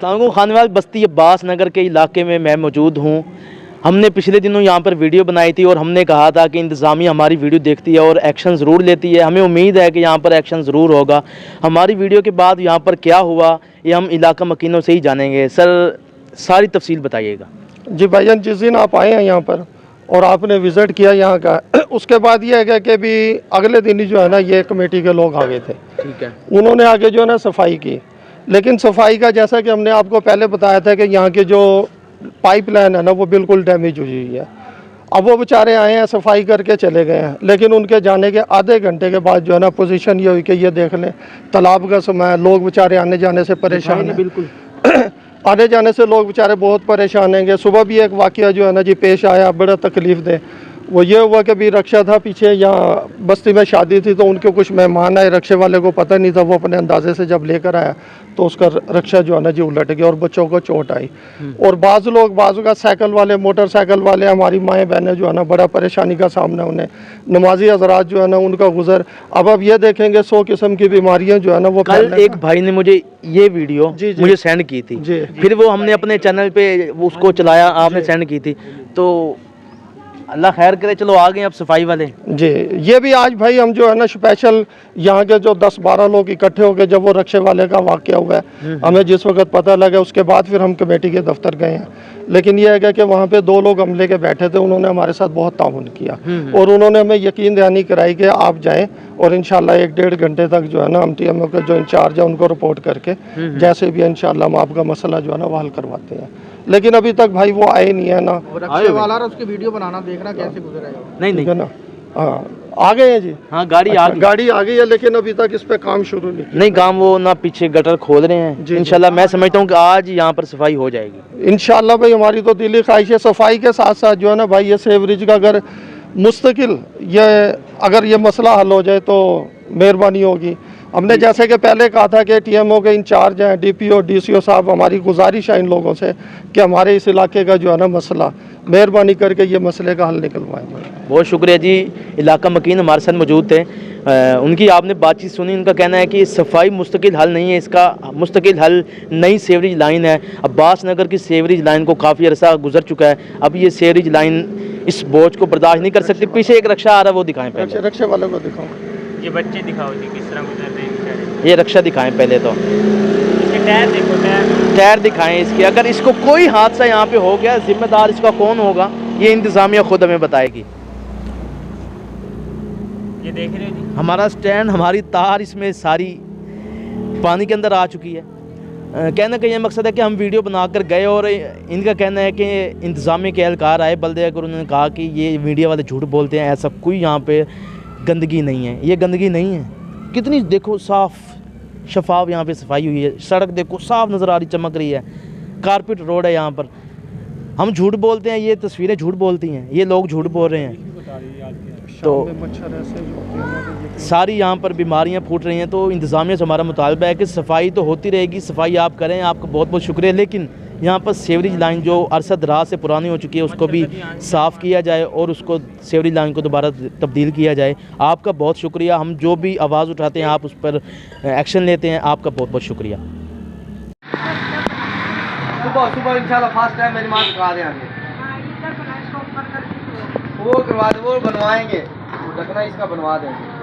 अस्सलाम खानेवाल बस्ती अब्बास नगर के इलाके में मैं मौजूद हूँ। हमने पिछले दिनों यहाँ पर वीडियो बनाई थी और हमने कहा था कि इंतज़ामिया हमारी वीडियो देखती है और एक्शन ज़रूर लेती है। हमें उम्मीद है कि यहाँ पर एक्शन ज़रूर होगा। हमारी वीडियो के बाद यहाँ पर क्या हुआ ये हम इलाका मकीनों से ही जानेंगे। सर सारी तफसील बताइएगा। जी भाईजान, जिस दिन आप आए हैं यहाँ पर और आपने विज़िट किया यहाँ का, उसके बाद ये है कि भी अगले दिन ही जो है ना ये कमेटी के लोग आ गए थे। ठीक है। उन्होंने आगे जो है ना सफाई की, लेकिन सफाई का जैसा कि हमने आपको पहले बताया था कि यहाँ की जो पाइपलाइन है ना वो बिल्कुल डैमेज हुई हुई है। अब वो बेचारे आए हैं, सफाई करके चले गए हैं, लेकिन उनके जाने के आधे घंटे के बाद जो है ना पोजीशन ये हुई कि ये देख लें तालाब का समय, लोग बेचारे आने जाने से परेशान हैं। बिल्कुल आने जाने से लोग बेचारे बहुत परेशान हैंगे। सुबह भी एक वाकया जो है ना जी पेश आया, बड़ा तकलीफ दे। वो ये हुआ कि भी रक्षा था पीछे, यहाँ बस्ती में शादी थी तो उनके कुछ मेहमान आए, रक्षे वाले को पता नहीं था। वो अपने अंदाजे से जब लेकर आया तो उसका रक्षा जो है ना जी उलट गया और बच्चों को चोट आई। और बाज़ू का साइकिल वाले, मोटरसाइकिल वाले, हमारी माएँ बहनें जो है ना बड़ा परेशानी का सामना उन्हें, नमाजी हजरात जो है ना उनका गुजर। अब ये देखेंगे 100 किस्म की बीमारियाँ जो है ना वो। कल एक भाई ने मुझे ये वीडियो मुझे सेंड की थी जी। फिर वो हमने अपने चैनल पे उसको चलाया, आपने सेंड की थी तो अल्लाह खैर करे। चलो आ गए अब सफाई वाले जी। ये भी आज भाई हम जो है ना स्पेशल यहाँ के जो 10-12 लोग इकट्ठे हो गए जब वो रक्षे वाले का वाकया हुआ है, हमें जिस वक्त पता लगा उसके बाद फिर हम कमेटी के दफ्तर गए हैं। लेकिन ये है कि वहाँ पे 2 लोग हमले के बैठे थे, उन्होंने हमारे साथ बहुत ताउन किया और उन्होंने हमें यकीन दहानी कराई कि आप जाएँ और इंशाल्लाह 1-1.5 घंटे तक जो है ना हम TMO के जो इंचार्ज है उनको रिपोर्ट करके जैसे भी इंशाल्लाह हम आपका मसला जो है ना वो हल करवाते हैं। लेकिन अभी तक भाई वो आए नहीं है ना। रक्षे वाला उसकी वीडियो बनाना, देखना कैसे गुजर रहा है। नहीं है ना। हाँ आ गए हैं जी। हाँ गाड़ी गाड़ी आ गई है, लेकिन अभी तक इस पे काम शुरू नहीं काम वो ना पीछे गटर खोद रहे हैं। इंशाल्लाह मैं समझता हूँ कि आज यहाँ पर सफाई हो जाएगी इंशाल्लाह। भाई हमारी तो दिली ख्वाहिश है सफाई के साथ साथ जो है ना भाई ये सेवरेज का अगर मुस्तकिल अगर ये मसला हल हो जाए तो मेहरबानी होगी। हमने जैसे कि पहले कहा था कि TMO के इंचार्ज हैं, DPO DCO साहब, हमारी गुजारिश है इन लोगों से कि हमारे इस इलाके का जो है ना मसला मेहरबानी करके ये मसले का हल निकलवाएं। बहुत शुक्रिया जी। इलाका मकीन हमारे साथ मौजूद थे, उनकी आपने बातचीत सुनी। उनका कहना है कि सफाई मुस्तकिल हल नहीं है, इसका मुस्तकिल हल नई सेवरेज लाइन है। अब्बास नगर की सेवरेज लाइन को काफ़ी अरसा गुजर चुका है, अब ये सेवरेज लाइन इस बोझ को बर्दाश्त नहीं कर सकती। पीछे एक रक्षा आ रहा है, वो दिखाएं पहले। रक्षा वाले को दिखाओ, ये बच्चे दिखाओ जी किस तरह गुजर रहे हैं बेचारे। ये रक्षा दिखाएं पहले तो, इसके टायर देखो, टायर दिखाएं इसके। अगर इसको कोई हादसा यहाँ पे हो गया, जिम्मेदार इसका कौन होगा ये इंतज़ामिया खुद हमें बताएगी। ये देख रहे हो जी, हमारा स्टैंड, हमारी तार इसमें सारी पानी के अंदर आ चुकी है। कहने का ये मकसद है कि हम वीडियो बनाकर गए और इनका कहना है कि इंतज़ामिया के एहलकार आए बल्दे, अगर उन्होंने कहा कि ये मीडिया वाले झूठ बोलते हैं, ऐसा कोई यहाँ पे गंदगी नहीं है। ये गंदगी नहीं है, कितनी देखो साफ़ शफाफ यहाँ पे सफाई हुई है। सड़क देखो साफ़ नज़र आ रही, चमक रही है। कारपेट रोड है यहाँ पर। हम झूठ बोलते हैं, ये तस्वीरें झूठ बोलती हैं, ये लोग झूठ बोल रहे हैं। तो सारी यहाँ पर बीमारियाँ फूट रही हैं। तो इंतज़ामिया से हमारा मुतालबा है कि सफाई तो होती रहेगी, सफाई आप करें, आपका बहुत बहुत शुक्रिया। लेकिन यहाँ पर सेवरेज लाइन जो अरसा दराज से पुरानी हो चुकी है उसको भी साफ़ किया जाए और उसको सेवरेज लाइन को दोबारा तब्दील किया जाए। आपका बहुत शुक्रिया। हम जो भी आवाज़ उठाते हैं आप उस पर एक्शन लेते हैं, आपका बहुत बहुत शुक्रिया। सुबह इंशाल्लाह फास्ट टाइम मेरी माँ करा दें आगे, वो करवा दे, वो बनवाएंगे, वो ढकना इसका बनवा देंगे।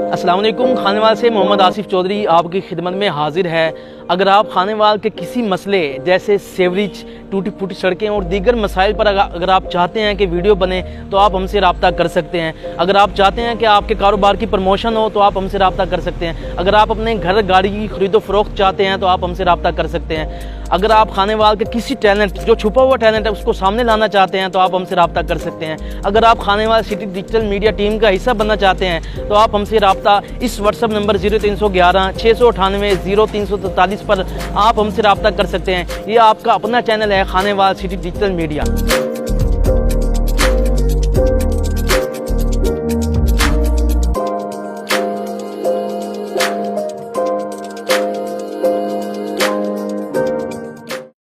अस्सलाम वालेकुम। खानेवाल से मोहम्मद आसिफ चौधरी आपकी खिदमत में हाजिर है। अगर आप खानेवाल के किसी मसले जैसे सेवरेज, टूटी फूटी सड़कें और दीगर मसाइल पर अगर आप चाहते हैं कि वीडियो बने तो आप हमसे रब्ता कर सकते हैं। अगर आप चाहते हैं कि आपके कारोबार की प्रमोशन हो तो आप हमसे रब्ता कर सकते हैं। अगर आप अपने घर गाड़ी की खरीदो फरोख्त चाहते हैं तो आप हमसे रब्ता कर सकते हैं। अगर आप खानेवाल के किसी टैलेंट, जो छुपा हुआ टैलेंट है, उसको सामने लाना चाहते हैं तो आप हमसे रब्ता कर सकते हैं। अगर आप Khanewal city digital media team का हिस्सा बनना चाहते हैं तो आप हमसे रब्ता इस व्हाट्सअप नंबर 0311 698 0343 पर आप हमसे रब्ता कर सकते हैं। ये आपका अपना चैनल है खानेवाल सिटी डिजिटल मीडिया।